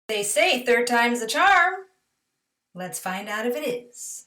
They say third time's the charm. Let's find out if it is.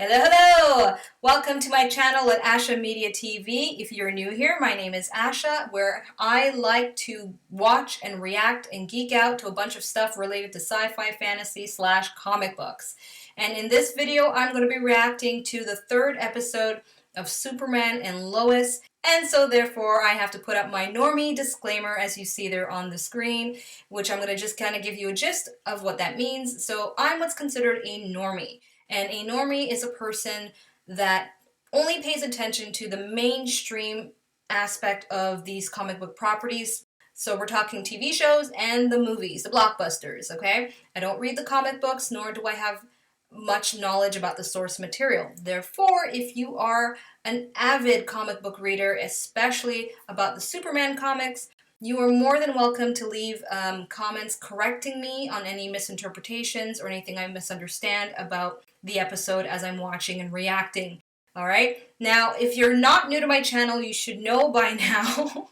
Hello, hello! Welcome to my channel at Asha Media TV. If you're new here, my name is Asha, where I like to watch and react and geek out to a bunch of stuff related to sci-fi, fantasy / comic books. And in this video, I'm going to be reacting to the third episode of Superman and Lois. And so therefore, I have to put up my Normie disclaimer as you see there on the screen, which I'm going to just kind of give you a gist of what that means. So I'm what's considered a normie. And a normie is a person that only pays attention to the mainstream aspect of these comic book properties. So we're talking TV shows and the movies, the blockbusters, okay? I don't read the comic books, nor do I have much knowledge about the source material. Therefore, if you are an avid comic book reader, especially about the Superman comics, you are more than welcome to leave comments correcting me on any misinterpretations or anything I misunderstand about the episode as I'm watching and reacting. Alright? Now, if you're not new to my channel, you should know by now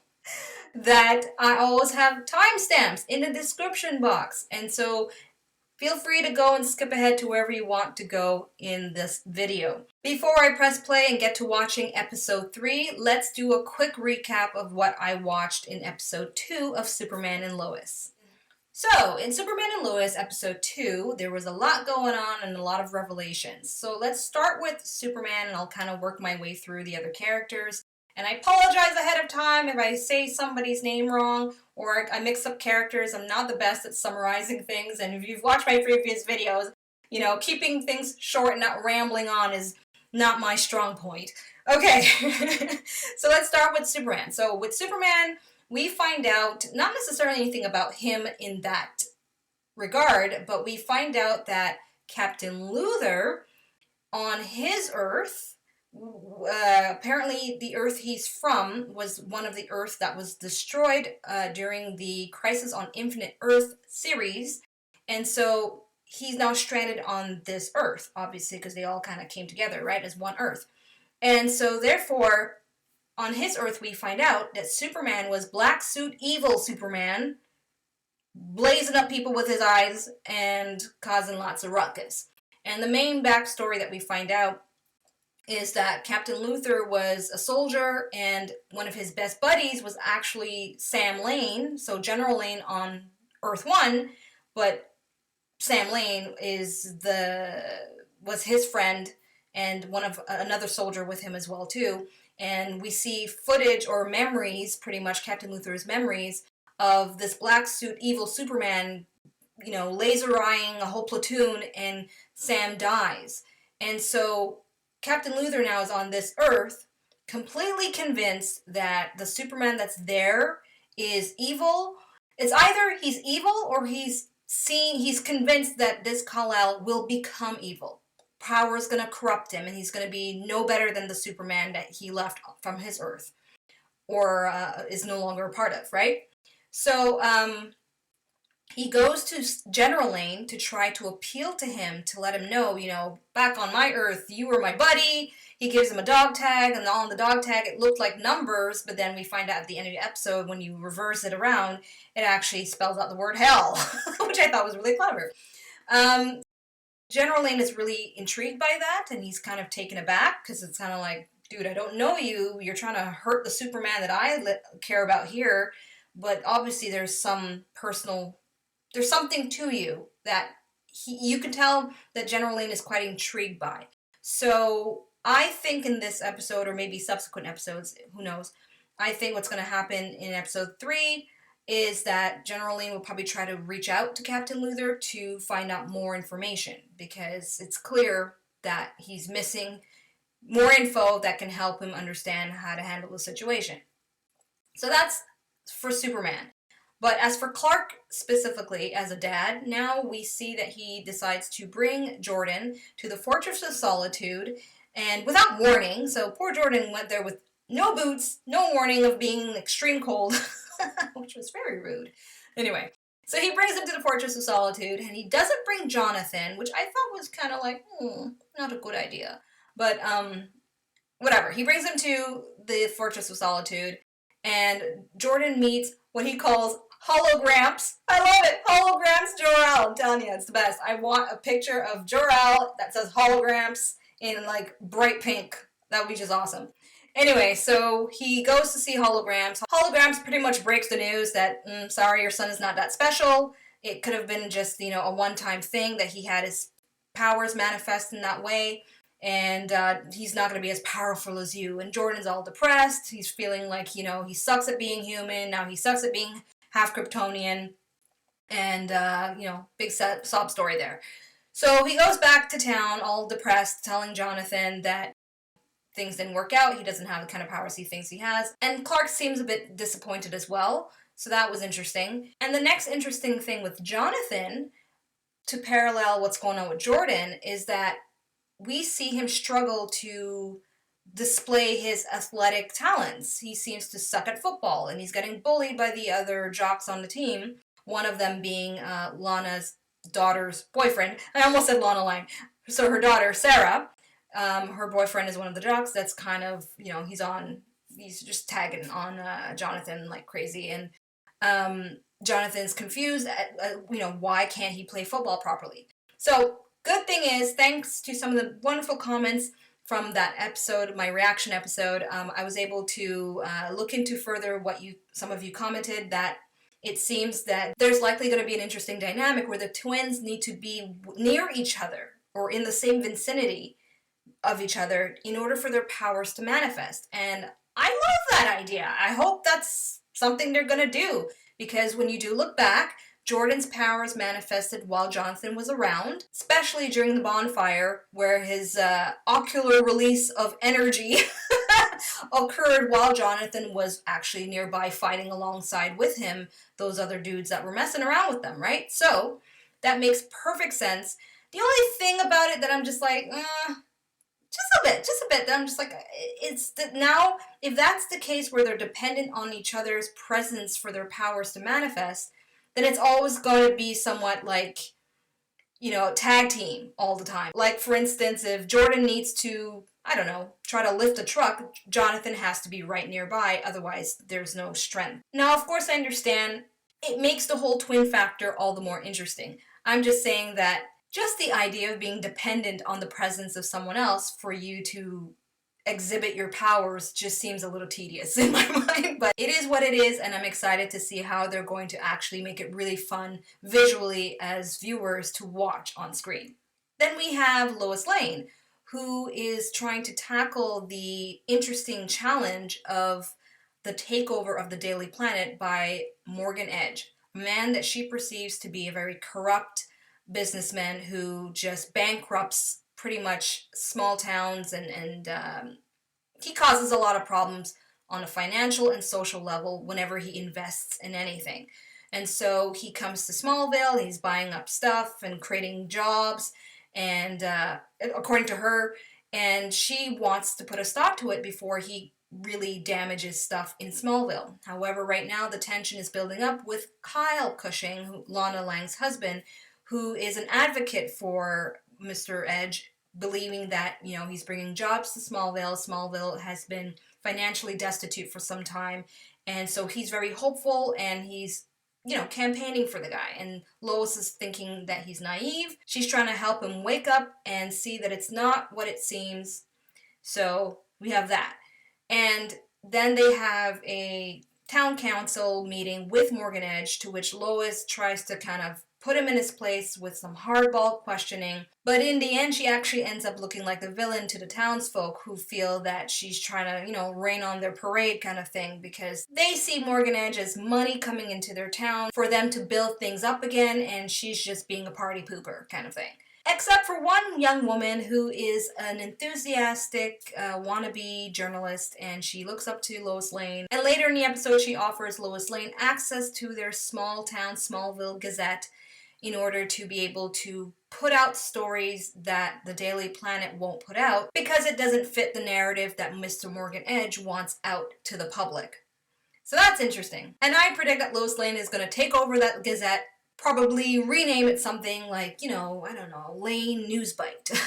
that I always have timestamps in the description box. And so feel free to go and skip ahead to wherever you want to go in this video. Before I press play and get to watching episode 3, let's do a quick recap of what I watched in episode 2 of Superman and Lois. So, in Superman and Lois episode 2, there was a lot going on and a lot of revelations. So let's start with Superman and I'll kind of work my way through the other characters. And I apologize ahead of time if I say somebody's name wrong or I mix up characters. I'm not the best at summarizing things, and if you've watched my previous videos, you know, keeping things short and not rambling on is not my strong point. Okay, so let's start with Superman. So with Superman, we find out not necessarily anything about him in that regard, but we find out that Captain Luthor on his Earth, apparently the Earth he's from was one of the Earth that was destroyed during the Crisis on Infinite Earth series, and so he's now stranded on this Earth, obviously because they all kind of came together, right, as one Earth. And so therefore, on his Earth we find out that Superman was black suit evil Superman, blazing up people with his eyes and causing lots of ruckus. And the main backstory that we find out is that Captain Luthor was a soldier, and one of his best buddies was actually Sam Lane, so General Lane on Earth 1, but Sam Lane was his friend and one of another soldier with him as well too. And we see footage or memories, pretty much Captain Luthor's memories, of this black suit evil Superman, you know, laser eyeing a whole platoon, and Sam dies. And so Captain Luthor now is on this Earth, completely convinced that the Superman that's there is evil. It's either he's evil or he's convinced that this Kal-El will become evil. Power is going to corrupt him, and he's going to be no better than the Superman that he left from his Earth, or is no longer a part of, right? So he goes to General Lane to try to appeal to him to let him know, you know, back on my Earth, you were my buddy. He gives him a dog tag, and on the dog tag it looked like numbers, but then we find out at the end of the episode, when you reverse it around, it actually spells out the word hell, which I thought was really clever. General Lane is really intrigued by that, and he's kind of taken aback, because it's kind of like, dude, I don't know you. You're trying to hurt the Superman that I care about here, but obviously there's some there's something to you that you can tell that General Lane is quite intrigued by. So I think in this episode, or maybe subsequent episodes, who knows, I think what's going to happen in episode 3 is that General Lane will probably try to reach out to Captain Luthor to find out more information, because it's clear that he's missing more info that can help him understand how to handle the situation. So that's for Superman. But as for Clark specifically, as a dad, now we see that he decides to bring Jordan to the Fortress of Solitude, and without warning. So poor Jordan went there with no boots, no warning of being extreme cold, which was very rude. Anyway, so he brings him to the Fortress of Solitude, and he doesn't bring Jonathan, which I thought was kind of like, not a good idea. But whatever. He brings him to the Fortress of Solitude, and Jordan meets what he calls holograms. I love it. Holograms Jor-El. I'm telling you, it's the best. I want a picture of Jor-El that says holograms in like bright pink. That would be just awesome. Anyway, so he goes to see holograms. Holograms pretty much breaks the news that, sorry, your son is not that special. It could have been just, a one-time thing that he had his powers manifest in that way. And he's not going to be as powerful as you. And Jordan's all depressed. He's feeling like, he sucks at being human. Now he sucks at being half Kryptonian. And, big sob story there. So he goes back to town all depressed, telling Jonathan that things didn't work out. He doesn't have the kind of powers he thinks he has. And Clark seems a bit disappointed as well. So that was interesting. And the next interesting thing with Jonathan, to parallel what's going on with Jordan, is that we see him struggle to display his athletic talents. He seems to suck at football, and he's getting bullied by the other jocks on the team, one of them being Lana's daughter's boyfriend. I almost said Lana Lang. So her daughter, Sarah, her boyfriend is one of the jocks that's kind of, he's just tagging on Jonathan like crazy. And Jonathan's confused at, why can't he play football properly? So good thing is, thanks to some of the wonderful comments from that episode, my reaction episode, I was able to look into further what some of you commented, that it seems that there's likely going to be an interesting dynamic where the twins need to be near each other or in the same vicinity of each other in order for their powers to manifest. And I love that idea. I hope that's something they're going to do, because when you do look back, Jordan's powers manifested while Jonathan was around, especially during the bonfire, where his ocular release of energy occurred while Jonathan was actually nearby fighting alongside with him, those other dudes that were messing around with them, right? So that makes perfect sense. The only thing about it that I'm just like, just a bit, that I'm just like, it's that now, if that's the case where they're dependent on each other's presence for their powers to manifest, then it's always going to be somewhat like, tag team all the time. Like, for instance, if Jordan needs to, I don't know, try to lift a truck, Jonathan has to be right nearby, otherwise there's no strength. Now, of course, I understand it makes the whole twin factor all the more interesting. I'm just saying that just the idea of being dependent on the presence of someone else for you to exhibit your powers just seems a little tedious in my mind, but it is what it is, and I'm excited to see how they're going to actually make it really fun visually as viewers to watch on screen. Then we have Lois Lane, who is trying to tackle the interesting challenge of the takeover of the Daily Planet by Morgan Edge, a man that she perceives to be a very corrupt businessman who just bankrupts pretty much small towns, and he causes a lot of problems on a financial and social level whenever he invests in anything. And so he comes to Smallville, he's buying up stuff and creating jobs, and according to her, and she wants to put a stop to it before he really damages stuff in Smallville. However, right now the tension is building up with Kyle Cushing, Lana Lang's husband, who is an advocate for Mr. Edge, believing that, he's bringing jobs to Smallville. Smallville has been financially destitute for some time, and so he's very hopeful, and he's, campaigning for the guy. And Lois is thinking that he's naive. She's trying to help him wake up and see that it's not what it seems. So we have that. And then they have a town council meeting with Morgan Edge, to which Lois tries to kind of put him in his place with some hardball questioning. But in the end, she actually ends up looking like the villain to the townsfolk, who feel that she's trying to, rain on their parade kind of thing, because they see Morgan Edge as money coming into their town for them to build things up again, and she's just being a party pooper kind of thing. Except for one young woman who is an enthusiastic wannabe journalist, and she looks up to Lois Lane. And later in the episode, she offers Lois Lane access to their small town Smallville Gazette in order to be able to put out stories that the Daily Planet won't put out, because it doesn't fit the narrative that Mr. Morgan Edge wants out to the public. So that's interesting. And I predict that Lois Lane is going to take over that Gazette, probably rename it something like, I don't know, Lane Newsbite.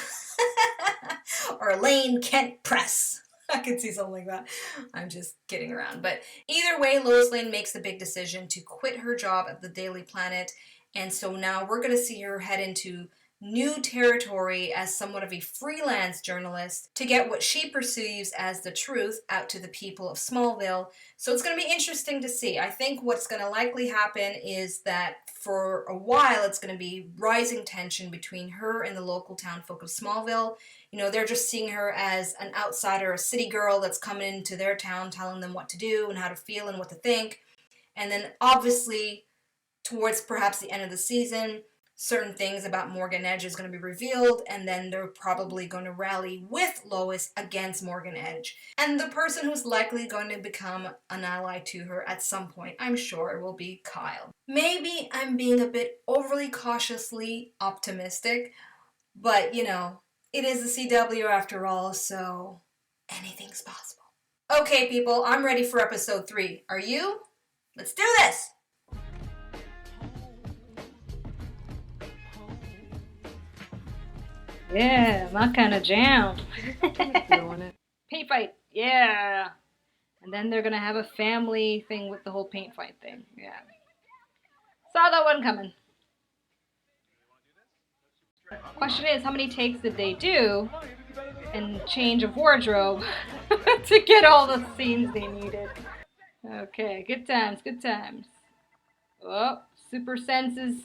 Or Lane Kent Press. I could see something like that. I'm just kidding around. But either way, Lois Lane makes the big decision to quit her job at the Daily Planet. And so now we're going to see her head into new territory as somewhat of a freelance journalist to get what she perceives as the truth out to the people of Smallville. So it's going to be interesting to see. I think what's going to likely happen is that for a while it's going to be rising tension between her and the local town folk of Smallville. You know, they're just seeing her as an outsider, a city girl that's coming into their town telling them what to do and how to feel and what to think. And then obviously towards perhaps the end of the season, certain things about Morgan Edge is going to be revealed, and then they're probably going to rally with Lois against Morgan Edge. And the person who's likely going to become an ally to her at some point, I'm sure, will be Kyle. Maybe I'm being a bit overly cautiously optimistic, but you know, it is the CW after all, so anything's possible. Okay, people, I'm ready for episode 3. Are you? Let's do this! Yeah, that kind of jam. Paint fight, yeah. And then they're gonna have a family thing with the whole paint fight thing. Yeah. Saw that one coming. Question is, how many takes did they do and change of wardrobe to get all the scenes they needed? Okay, good times, good times. Oh, super senses.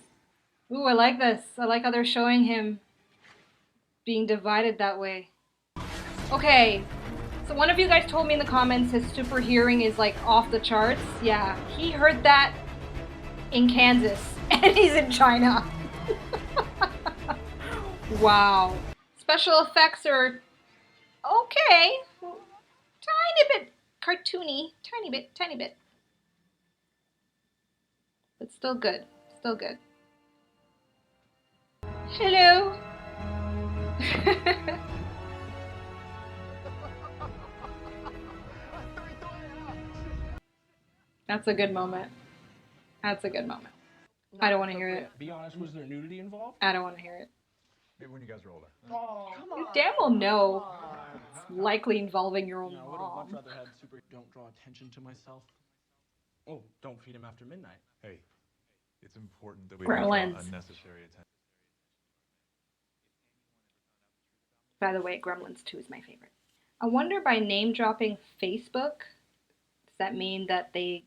Ooh, I like this. I like how they're showing him being divided that way. Okay, so one of you guys told me in the comments his super hearing is like off the charts. Yeah, he heard that in Kansas and he's in China. Wow. Special effects are okay. Tiny bit cartoony. Tiny bit. But still good. Still good. Hello. That's a good moment. That's a good moment. I don't want to hear it. Be honest, was there nudity involved? I don't want to hear it. Maybe when you guys are older. Oh, come on. You damn well know. It's likely involving your own I would have much mom. rather had super. Don't draw attention to myself. Oh, don't feed him after midnight. Hey, it's important that we don't draw Gremlins. unnecessary attention. By the way, Gremlins 2 is my favorite. I wonder, by name dropping Facebook, does that mean that they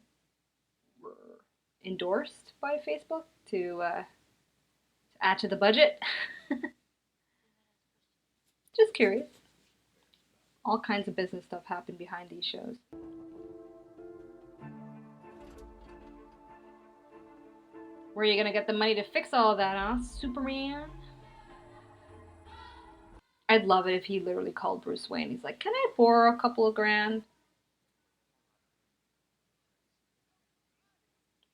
were endorsed by Facebook to add to the budget? Just curious. All kinds of business stuff happen behind these shows. Where are you gonna get the money to fix all that, huh, Superman? I'd love it if he literally called Bruce Wayne. He's like, can I borrow a couple of grand?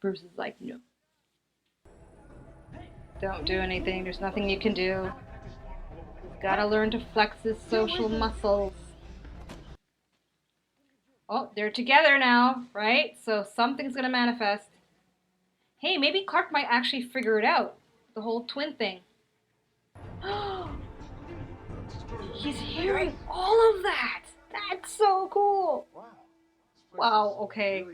Bruce is like, no. Don't do anything. There's nothing you can do. He's gotta learn to flex his social muscles. Oh, they're together now, right? So something's gonna manifest. Hey, maybe Clark might actually figure it out. The whole twin thing. He's hearing all of that. That's so cool. Wow, okay.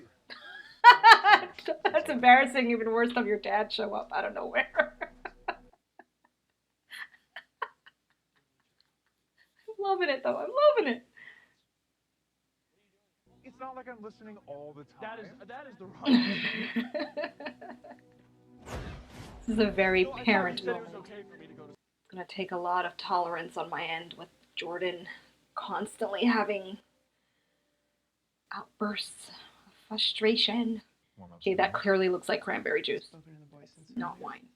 That's embarrassing. Even worse to have your dad show up out of nowhere. I'm loving it, though. I'm loving it. It's not like I'm listening all the time. That is the wrong. This is a very No, I thought parent you said it moment. was okay for me to go to. It's gonna take a lot of tolerance on my end with Jordan constantly having outbursts of frustration. Okay, that clearly looks like cranberry juice, not wine.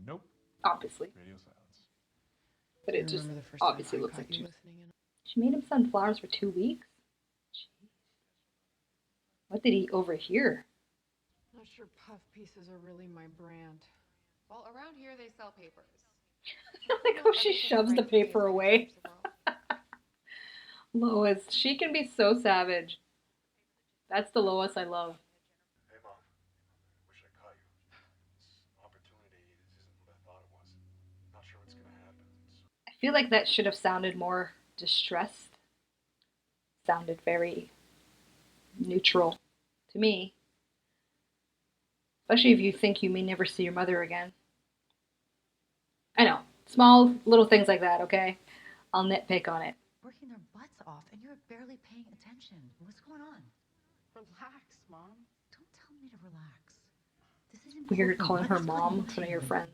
Nope. Obviously. Radio silence. But it just obviously looks like juice. She made him sunflowers for 2 weeks? Jeez. What did he overhear? Not sure puff pieces are really my brand. Well, around here they sell papers. I like how she shoves the paper away. Lois, she can be so savage. That's the Lois I love. Hey, Mom. Wish I caught you. This opportunity isn't what I thought it was. Not sure what's gonna happen. I feel like that should have sounded more distressed. sounded very neutral to me. Especially if you think you may never see your mother again. I know. Small little things like that, okay? I'll nitpick on it. Working their butts off and you're barely paying attention. What's going on? Relax, Mom. Don't tell me to relax. This is Weird important. calling her What's going mom, on one of your here? friends.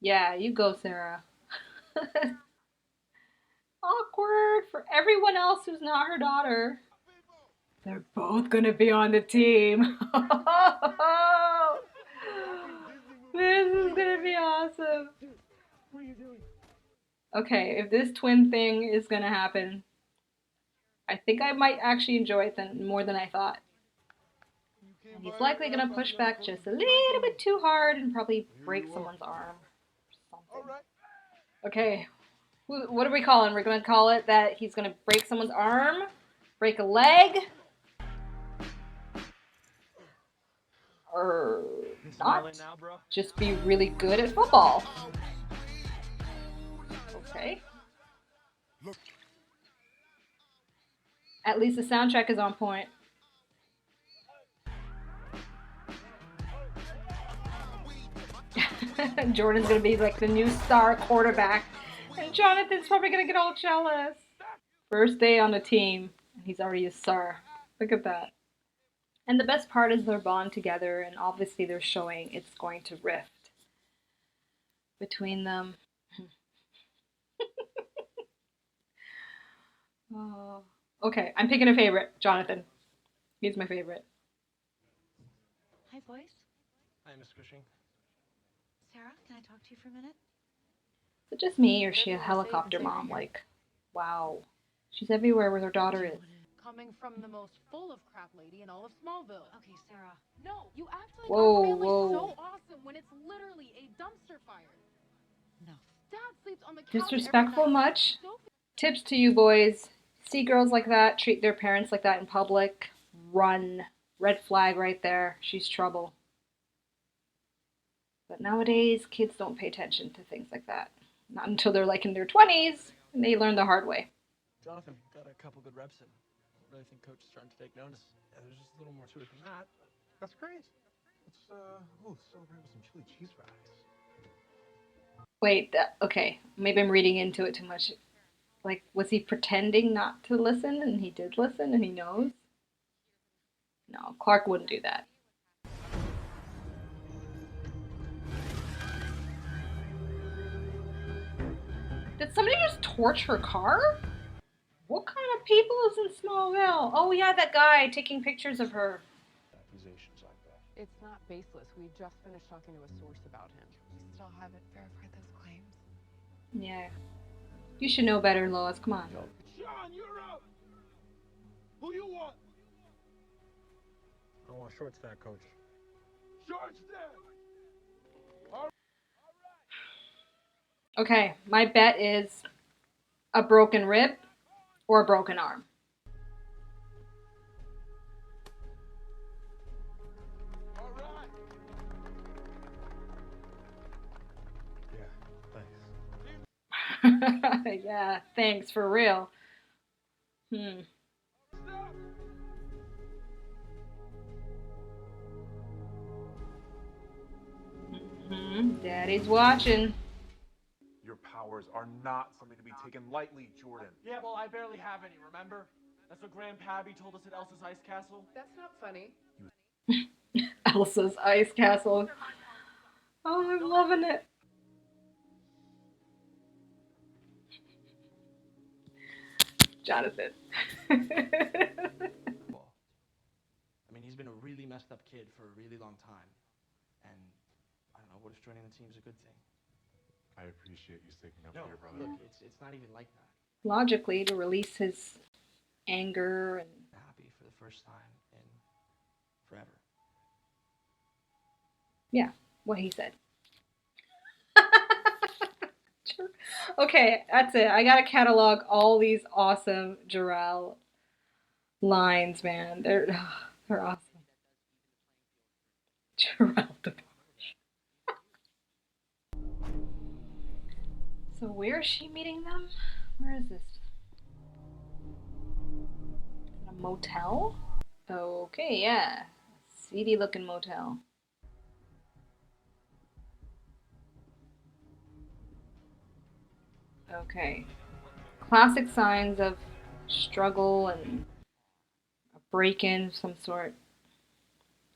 Yeah, you go, Sarah. Awkward for everyone else who's not her daughter. They're both gonna be on the team. This is gonna be awesome. What are you doing? Okay, if this twin thing is gonna happen, I think I might actually enjoy it more than I thought. And he's likely gonna push back just a little bit too hard and probably break someone's arm or something. Okay, what are we calling? We're gonna call it that he's gonna break someone's arm, break a leg, or not. Now, bro? Just be really good at football. Okay. At least the soundtrack is on point. Jordan's gonna be like the new star quarterback, and Jonathan's probably gonna get all jealous. First day on the team, and he's already a star. Look at that. And the best part is their bond together, and obviously they're showing it's going to rift between them. Oh. Okay, I'm picking a favorite. Jonathan. He's my favorite. Hi, Lois. Hi, Miss Cushing. Sarah, can I talk to you for a minute? Is it just me, or is she a helicopter mom? Like, wow. She's everywhere where her daughter is. Coming from the most full of crap lady in all of Smallville. Okay, Sarah. No, you act like Whoa, our family's whoa. so awesome when it's literally a dumpster fire. Enough. Dad sleeps on the couch Disrespectful every night. much? Sophie- Tips to you boys. See girls like that, treat their parents like that in public. Run. Red flag right there. She's trouble. But nowadays, kids don't pay attention to things like that. Not until they're like in their 20s, and they learn the hard way. Jonathan got a couple good reps in. I really think Coach is starting to take notice. Yeah, there's just a little more to it than that. That's great. Let's celebrate with some chili cheese fries. Wait, okay. Maybe I'm reading into it too much. Like, was he pretending not to listen, and he did listen, and he knows? No, Clark wouldn't do that. Did somebody just torch her car? What kind of people is in Smallville? Oh yeah, that guy taking pictures of her. Accusations like that. It's not baseless. We just finished talking to a source about him. We still haven't verified those claims. Yeah. You should know better, Lois. Come on. Sean, you're up. Who you want? I want short stack, Coach. Short stack. Okay, my bet is a broken rib or a broken arm. All right. Yeah, thanks. Yeah, thanks, for real. Stop. Daddy's watching. Your powers are not something to be taken lightly, Jordan. Yeah, well, I barely have any, remember? That's what Grandpappy told us at Elsa's Ice Castle. That's not funny. Elsa's Ice Castle. Oh, I'm loving it. Jonathan. I mean, he's been a really messed up kid for a really long time. And, I don't know, what if joining the team's a good thing? I appreciate you sticking up No, for your brother. look, it's not even like that. Logically, to release his anger and... Happy for the first time in forever. Yeah, what he said. Okay, that's it. I gotta catalog all these awesome Jarrell lines, man. They're awesome. Jarrell DeBarge. So where is she meeting them? Where is this? A motel? Okay, yeah. Seedy looking motel. Okay. Classic signs of struggle and a break-in of some sort.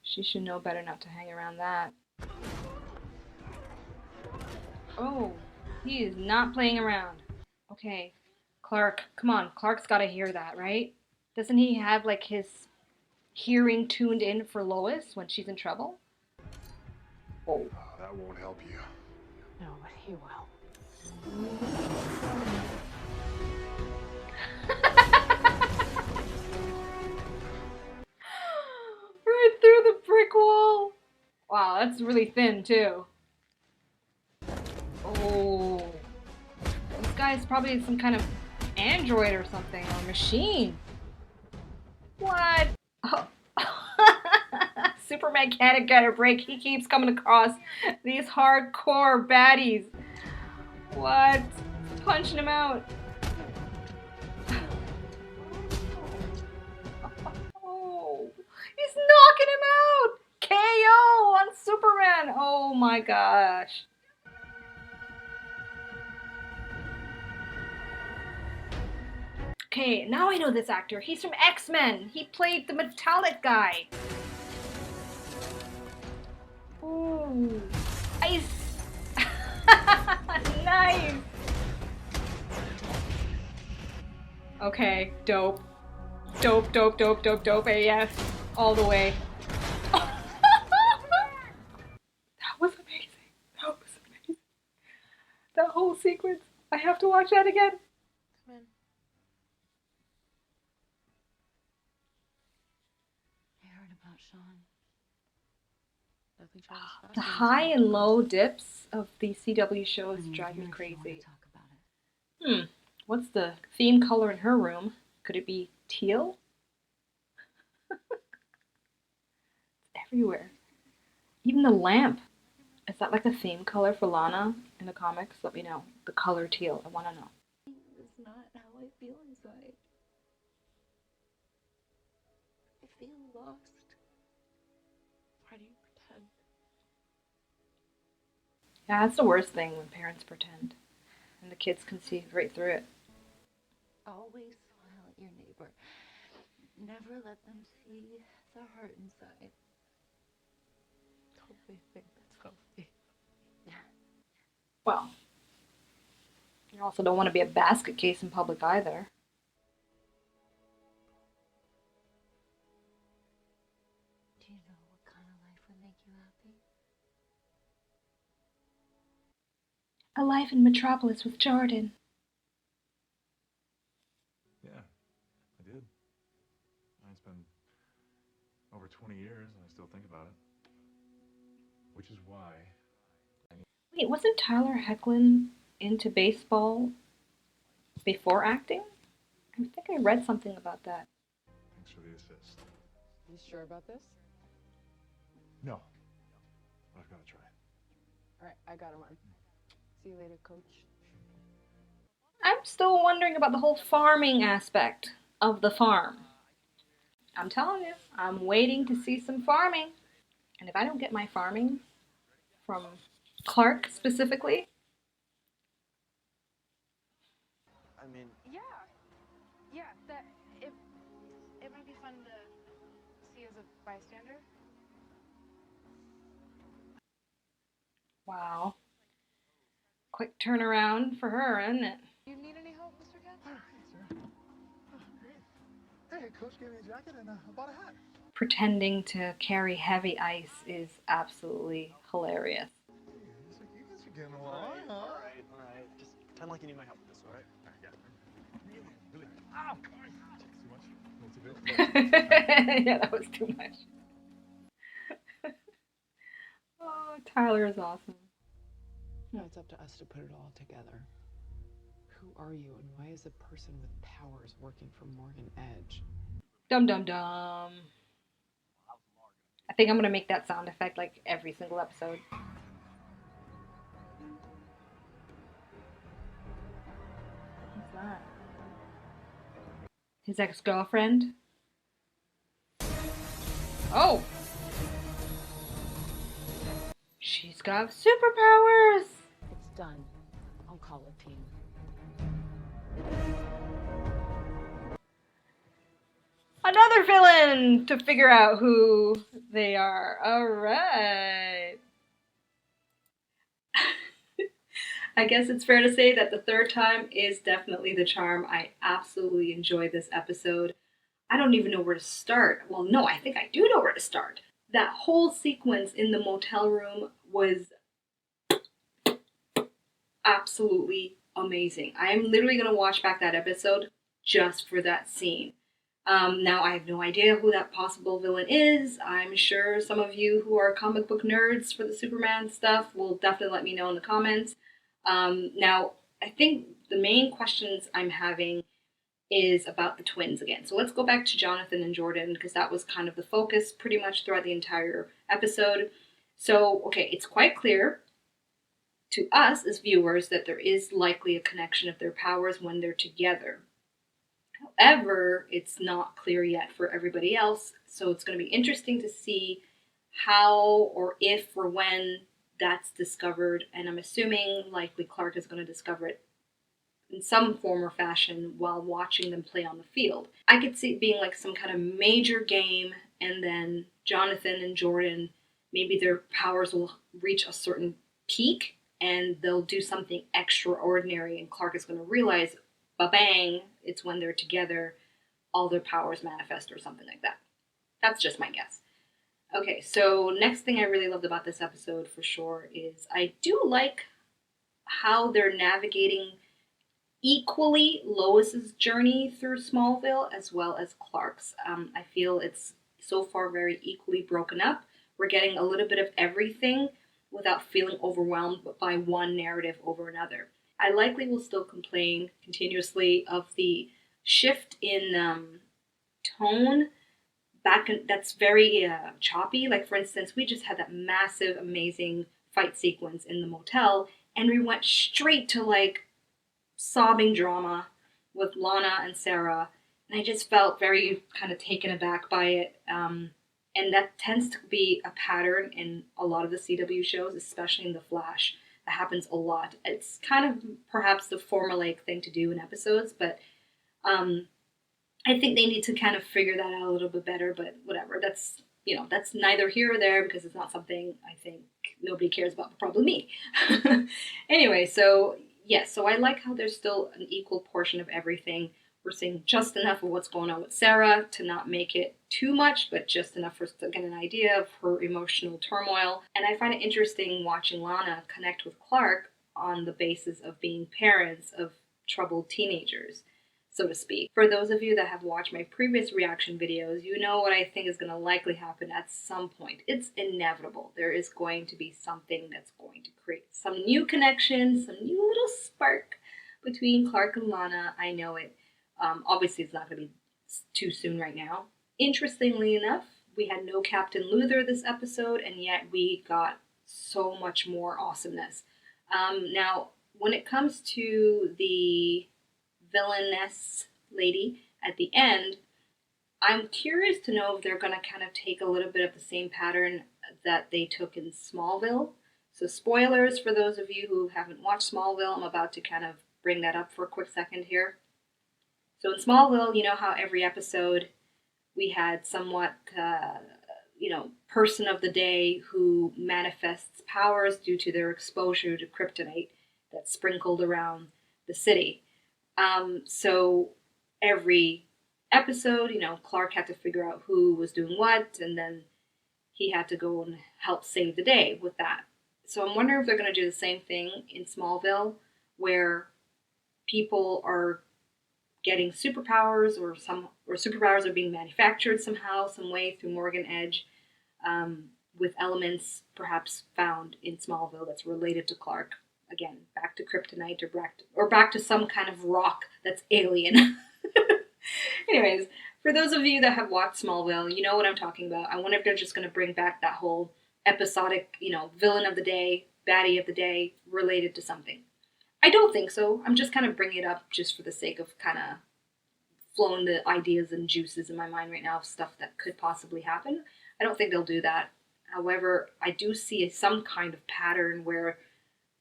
She should know better not to hang around that. Oh, he is not playing around. Okay, Clark, come on. Clark's gotta hear that, right? Doesn't he have like his hearing tuned in for Lois when she's in trouble? Oh. That won't help you. No, but he will. Right through the brick wall. Wow, that's really thin too. Oh. This guy's probably some kind of android or something, or machine. What? Oh. Superman can't get a break. He keeps coming across these hardcore baddies. What? Punching him out. Oh, he's knocking him out. KO on Superman. Oh my gosh. Okay, now I know this actor. He's from X-Men. He played the metallic guy. Ooh. Ice. Nice. Okay, dope. Dope, dope, dope, dope, dope. AF. All the way. That was amazing. That was amazing. That whole sequence. I have to watch that again. Come in. I heard about Sean. Nothing tries faster The than high speed. and low dips of these CW shows I'm drive here me if you wanna crazy. talk about it. What's the theme color in her room? Could it be teal? It's everywhere. Even the lamp. Is that like a theme color for Lana in the comics? Let me know. The color teal. I want to know. It's not how I feel inside. I feel lost. Why do you pretend? Yeah, that's the worst thing when parents pretend. And the kids can see right through it. Always smile at your neighbor. Never let them see the hurt inside. Hope they think that's healthy. Well, you also don't want to be a basket case in public either. Do you know what kind of life would make you happy? A life in Metropolis with Jordan. Yeah, I did. It's been over 20 years and I still think about it. Which is why. Wait, wasn't Tyler Hoechlin into baseball before acting? I think I read something about that. Thanks for the assist. You sure about this? No. But I've got to try. All right, I gotta run. See you later, coach. I'm still wondering about the whole farming aspect of the farm. I'm telling you, I'm waiting to see some farming. And if I don't get my farming from Clark specifically, I mean, Yeah, that it might be fun to see as a bystander. wow. Quick turnaround for her, isn't it? You need any help, Mr. Ken? Hey, Coach gave me a jacket and I bought a hat. Pretending to carry heavy ice is absolutely hilarious. It's like you guys are getting along, huh? all right. Just pretend like you need my help with this, all right? All right, yeah. Really. Ow! Too much? A little too big? Yeah, that was too much. Oh, Tyler is awesome. No, it's up to us to put it all together. Who are you, and why is a person with powers working for Morgan Edge? Dum dum dum. I think I'm gonna make that sound effect like every single episode. Who's that? His ex-girlfriend? Oh! She's got superpowers! It's done. I'll call a team. Another villain to figure out who they are. Alright. I guess it's fair to say that the third time is definitely the charm. I absolutely enjoyed this episode. I don't even know where to start. Well, no, I think I do know where to start. That whole sequence in the motel room was absolutely amazing. I am literally going to watch back that episode just for that scene. Now, I have no idea who that possible villain is. I'm sure some of you who are comic book nerds for the Superman stuff will definitely let me know in the comments. Now, I think the main questions I'm having is about the twins again. So let's go back to Jonathan and Jordan, because that was kind of the focus pretty much throughout the entire episode. So, okay, it's quite clear to us as viewers that there is likely a connection of their powers when they're together. However, it's not clear yet for everybody else, so it's going to be interesting to see how or if or when that's discovered, and I'm assuming likely Clark is going to discover it in some form or fashion while watching them play on the field. I could see it being like some kind of major game, and then Jonathan and Jordan, maybe their powers will reach a certain peak and they'll do something extraordinary, and Clark is going to realize, ba-bang, it's when they're together, all their powers manifest or something like that. That's just my guess. Okay, so next thing I really loved about this episode for sure is I do like how they're navigating equally Lois's journey through Smallville as well as Clark's. I feel it's so far very equally broken up. We're getting a little bit of everything without feeling overwhelmed by one narrative over another. I likely will still complain continuously of the shift in tone that's very choppy. Like, for instance, we just had that massive, amazing fight sequence in the motel, and we went straight to like sobbing drama with Lana and Sarah, and I just felt very kind of taken aback by it. And that tends to be a pattern in a lot of the CW shows, especially in The Flash. That happens a lot. It's kind of perhaps the formulaic thing to do in episodes, but I think they need to kind of figure that out a little bit better, but whatever. That's neither here or there, because it's not something I think nobody cares about, but probably me. Anyway, so yes, so I like how there's still an equal portion of everything. We're seeing just enough of what's going on with Sarah to not make it too much, but just enough for us to get an idea of her emotional turmoil. And I find it interesting watching Lana connect with Clark on the basis of being parents of troubled teenagers, so to speak. For those of you that have watched my previous reaction videos, you know what I think is going to likely happen at some point. It's inevitable. There is going to be something that's going to create some new connection, some new little spark between Clark and Lana. I know it. Obviously, it's not going to be too soon right now. Interestingly enough, we had no Captain Luthor this episode, and yet we got so much more awesomeness. Now, when it comes to the villainess lady at the end, I'm curious to know if they're going to kind of take a little bit of the same pattern that they took in Smallville. So spoilers for those of you who haven't watched Smallville, I'm about to kind of bring that up for a quick second here. So in Smallville, you know how every episode we had somewhat, person of the day who manifests powers due to their exposure to kryptonite that's sprinkled around the city. So every episode, Clark had to figure out who was doing what, and then he had to go and help save the day with that. So I'm wondering if they're going to do the same thing in Smallville, where people are getting superpowers, or superpowers are being manufactured somehow, some way through Morgan Edge, with elements perhaps found in Smallville that's related to Clark. Again, back to kryptonite or back to some kind of rock that's alien. Anyways, for those of you that have watched Smallville, you know what I'm talking about. I wonder if they're just going to bring back that whole episodic, villain of the day, baddie of the day, related to something. I don't think so. I'm just kind of bringing it up just for the sake of kind of flowing the ideas and juices in my mind right now of stuff that could possibly happen. I don't think they'll do that. However, I do see some kind of pattern where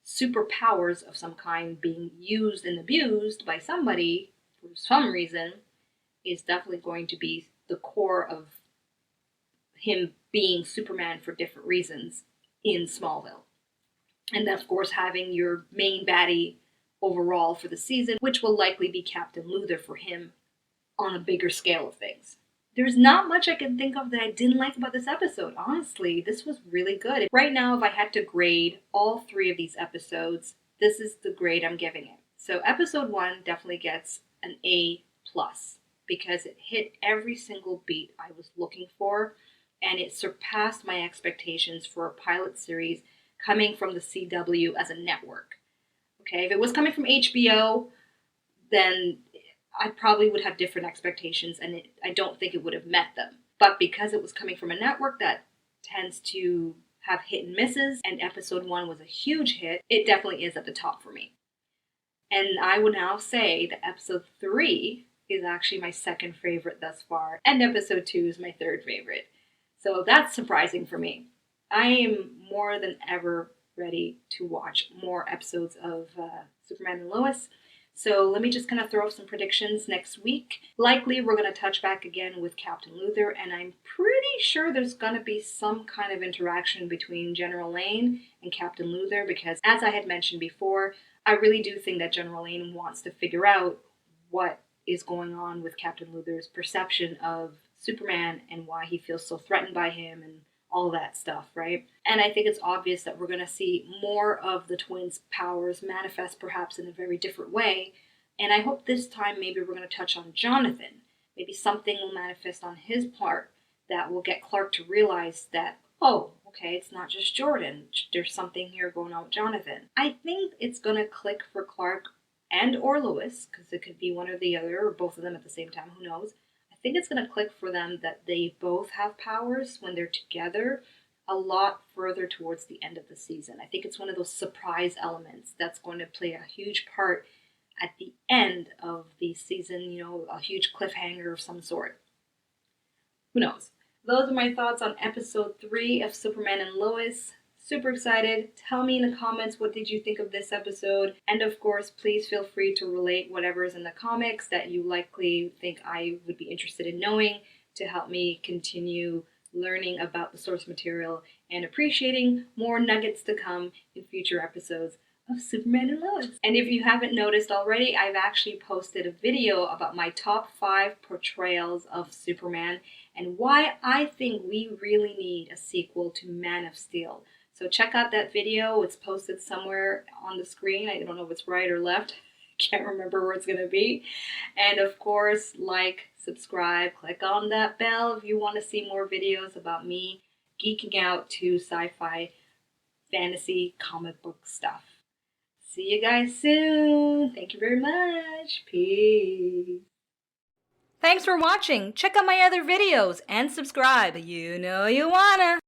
superpowers of some kind being used and abused by somebody for some reason is definitely going to be the core of him being Superman for different reasons in Smallville. And then, of course, having your main baddie overall for the season, which will likely be Captain Luthor for him on a bigger scale of things. There's not much I can think of that I didn't like about this episode. Honestly, this was really good. Right now, if I had to grade all 3 of these episodes, this is the grade I'm giving it. So episode 1 definitely gets an A+, because it hit every single beat I was looking for, and it surpassed my expectations for a pilot series coming from the CW as a network. Okay, if it was coming from HBO, then I probably would have different expectations, and I don't think it would have met them. But because it was coming from a network that tends to have hit and misses, and episode 1 was a huge hit, it definitely is at the top for me. And I would now say that episode 3 is actually my second favorite thus far, and episode 2 is my third favorite. So that's surprising for me. I am more than ever ready to watch more episodes of Superman and Lois. So let me just kind of throw up some predictions next week. Likely we're going to touch back again with Captain Luthor, and I'm pretty sure there's going to be some kind of interaction between General Lane and Captain Luthor, because as I had mentioned before, I really do think that General Lane wants to figure out what is going on with Captain Luthor's perception of Superman and why he feels so threatened by him and all that stuff, right? And I think it's obvious that we're going to see more of the twins' powers manifest perhaps in a very different way. And I hope this time maybe we're going to touch on Jonathan. Maybe something will manifest on his part that will get Clark to realize that, oh, okay, it's not just Jordan. There's something here going on with Jonathan. I think it's going to click for Clark and or Lois, because it could be one or the other, or both of them at the same time, who knows. I think it's going to click for them that they both have powers when they're together a lot further towards the end of the season. I think it's one of those surprise elements that's going to play a huge part at the end of the season, you know, a huge cliffhanger of some sort. Who knows? Those are my thoughts on episode 3 of Superman and Lois. Super excited. Tell me in the comments, what did you think of this episode? And of course, please feel free to relate whatever is in the comics that you likely think I would be interested in knowing to help me continue learning about the source material and appreciating more nuggets to come in future episodes of Superman and Lois. And if you haven't noticed already, I've actually posted a video about my top 5 portrayals of Superman and why I think we really need a sequel to Man of Steel. So check out that video. It's posted somewhere on the screen. I don't know if it's right or left. Can't remember where it's going to be. And of course, like, subscribe, click on that bell if you want to see more videos about me geeking out to sci-fi, fantasy, comic book stuff. See you guys soon. Thank you very much. Peace. Thanks for watching. Check out my other videos and subscribe. You know you wanna.